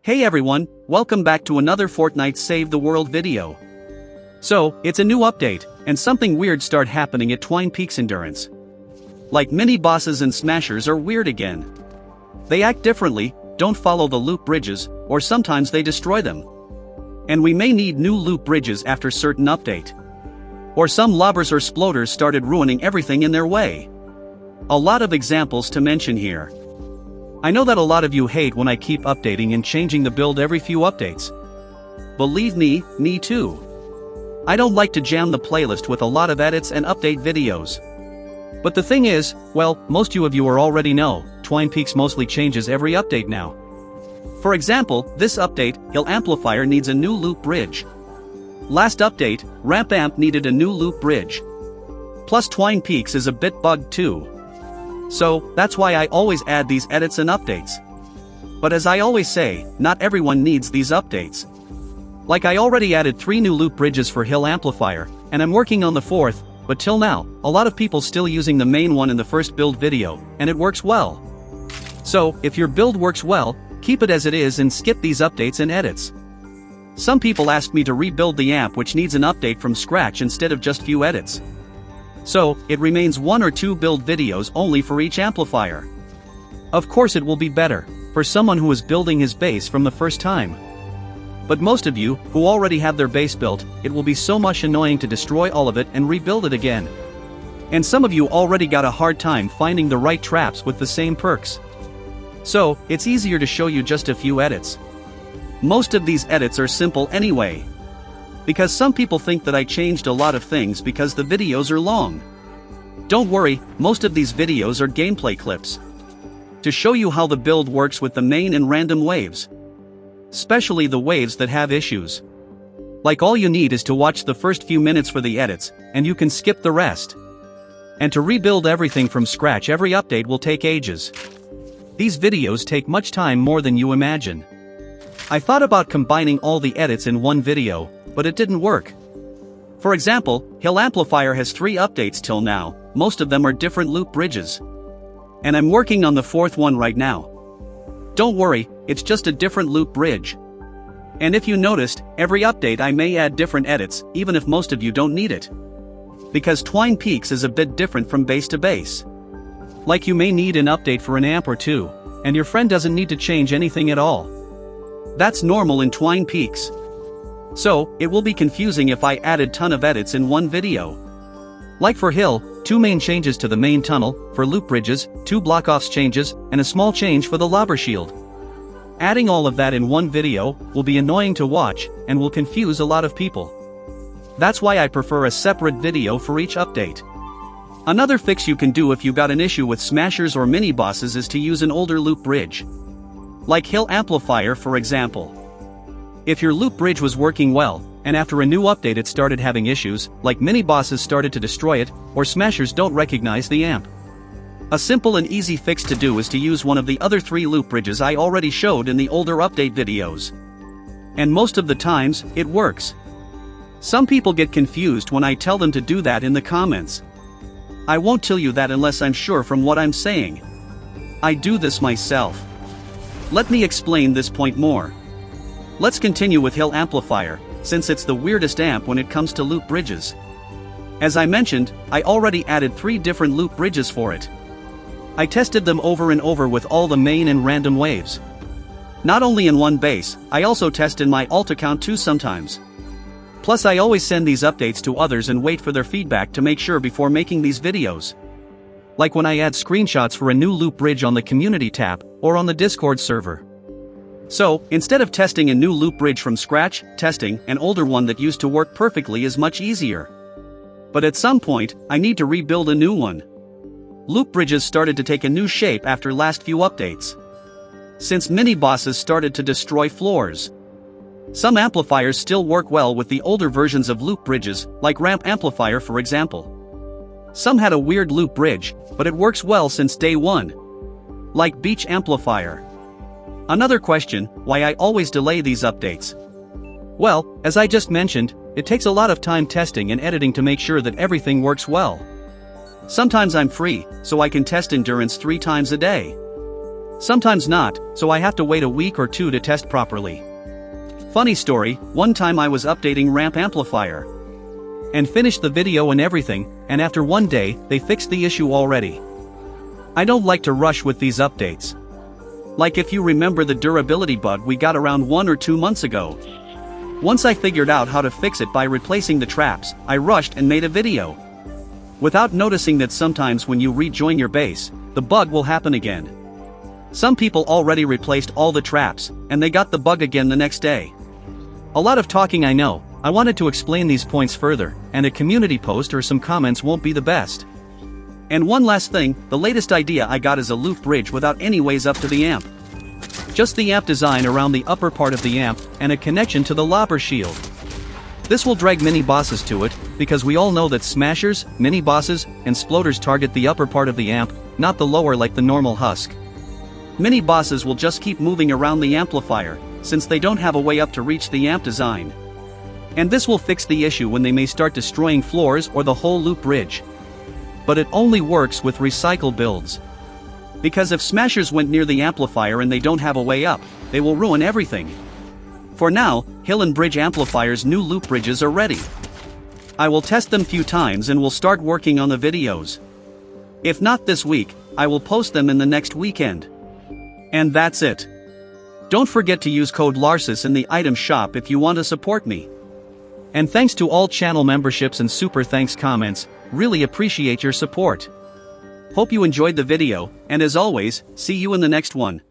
Hey everyone, welcome back to another Fortnite Save the World video. So, it's a new update, and something weird start happening at Twine Peaks Endurance. Like mini bosses and smashers are weird again. They act differently, don't follow the loop bridges, or sometimes they destroy them. And we may need new loop bridges after certain update. Or some lobbers or sploders started ruining everything in their way. A lot of examples to mention here. I know that a lot of you hate when I keep updating and changing the build every few updates. Believe me too. I don't like to jam the playlist with a lot of edits and update videos. But the thing is, well, most of you already know, Twine Peaks mostly changes every update now. For example, this update, Hill Amplifier needs a new loop bridge. Last update, Ramp Amp needed a new loop bridge. Plus Twine Peaks is a bit bugged too. So, that's why I always add these edits and updates. But as I always say, not everyone needs these updates. Like I already added 3 new loop bridges for Hill Amplifier, and I'm working on the 4th, but till now, a lot of people still using the main one in the first build video, and it works well. So, if your build works well, keep it as it is and skip these updates and edits. Some people ask me to rebuild the amp which needs an update from scratch instead of just few edits. So, it remains 1 or 2 build videos only for each amplifier. Of course it will be better, for someone who is building his base from the first time. But most of you, who already have their base built, it will be so much annoying to destroy all of it and rebuild it again. And some of you already got a hard time finding the right traps with the same perks. So, it's easier to show you just a few edits. Most of these edits are simple anyway. Because some people think that I changed a lot of things because the videos are long. Don't worry, most of these videos are gameplay clips. To show you how the build works with the main and random waves. Especially the waves that have issues. Like all you need is to watch the first few minutes for the edits, and you can skip the rest. And to rebuild everything from scratch every update will take ages. These videos take much time more than you imagine. I thought about combining all the edits in one video, but it didn't work. For example, Hill Amplifier has 3 updates till now, most of them are different loop bridges. And I'm working on the 4th one right now. Don't worry, it's just a different loop bridge. And if you noticed, every update I may add different edits, even if most of you don't need it. Because Twine Peaks is a bit different from base to base. Like you may need an update for an amp or 2, and your friend doesn't need to change anything at all. That's normal in Twine Peaks. So, it will be confusing if I added ton of edits in one video. Like for Hill, 2 main changes to the main tunnel, for loop bridges, 2 block-offs changes, and a small change for the lobber shield. Adding all of that in one video will be annoying to watch, and will confuse a lot of people. That's why I prefer a separate video for each update. Another fix you can do if you got an issue with smashers or mini bosses is to use an older loop bridge. Like Hill Amplifier for example. If your loop bridge was working well, and after a new update it started having issues, like mini bosses started to destroy it, or smashers don't recognize the amp. A simple and easy fix to do is to use one of the other 3 loop bridges I already showed in the older update videos. And most of the times, it works. Some people get confused when I tell them to do that in the comments. I won't tell you that unless I'm sure from what I'm saying. I do this myself. Let me explain this point more. Let's continue with Hill Amplifier, since it's the weirdest amp when it comes to loop bridges. As I mentioned, I already added 3 different loop bridges for it. I tested them over and over with all the main and random waves. Not only in one base, I also test in my alt account too sometimes. Plus I always send these updates to others and wait for their feedback to make sure before making these videos. Like when I add screenshots for a new loop bridge on the community tab, or on the Discord server. So, instead of testing a new loop bridge from scratch, testing an older one that used to work perfectly is much easier. But at some point, I need to rebuild a new one. Loop bridges started to take a new shape after last few updates. Since mini bosses started to destroy floors. Some amplifiers still work well with the older versions of loop bridges, like Ramp Amplifier for example. Some had a weird loop bridge, but it works well since day 1. Like Beach Amplifier. Another question, why I always delay these updates. Well, as I just mentioned, it takes a lot of time testing and editing to make sure that everything works well. Sometimes I'm free, so I can test endurance 3 times a day. Sometimes not, so I have to wait a week or two to test properly. Funny story, one time I was updating ramp amplifier and finished the video and everything, and after one day, they fixed the issue already. I don't like to rush with these updates. Like if you remember the durability bug we got around 1 or 2 months ago. Once I figured out how to fix it by replacing the traps, I rushed and made a video. Without noticing that sometimes when you rejoin your base, the bug will happen again. Some people already replaced all the traps, and they got the bug again the next day. A lot of talking, I know. I wanted to explain these points further, and a community post or some comments won't be the best. And one last thing, the latest idea I got is a loop bridge without any ways up to the amp. Just the amp design around the upper part of the amp, and a connection to the lobber shield. This will drag mini bosses to it, because we all know that smashers, mini bosses, and sploders target the upper part of the amp, not the lower like the normal husk. Mini bosses will just keep moving around the amplifier, since they don't have a way up to reach the amp design. And this will fix the issue when they may start destroying floors or the whole loop bridge. But it only works with recycle builds. Because if smashers went near the amplifier and they don't have a way up, they will ruin everything. For now, hill and bridge amplifiers' new loop bridges are ready. I will test them few times and will start working on the videos. If not this week, I will post them in the next weekend. And that's it. Don't forget to use code Larsis in the item shop if you want to support me. And thanks to all channel memberships and super thanks comments, really appreciate your support. Hope you enjoyed the video, and as always, see you in the next one.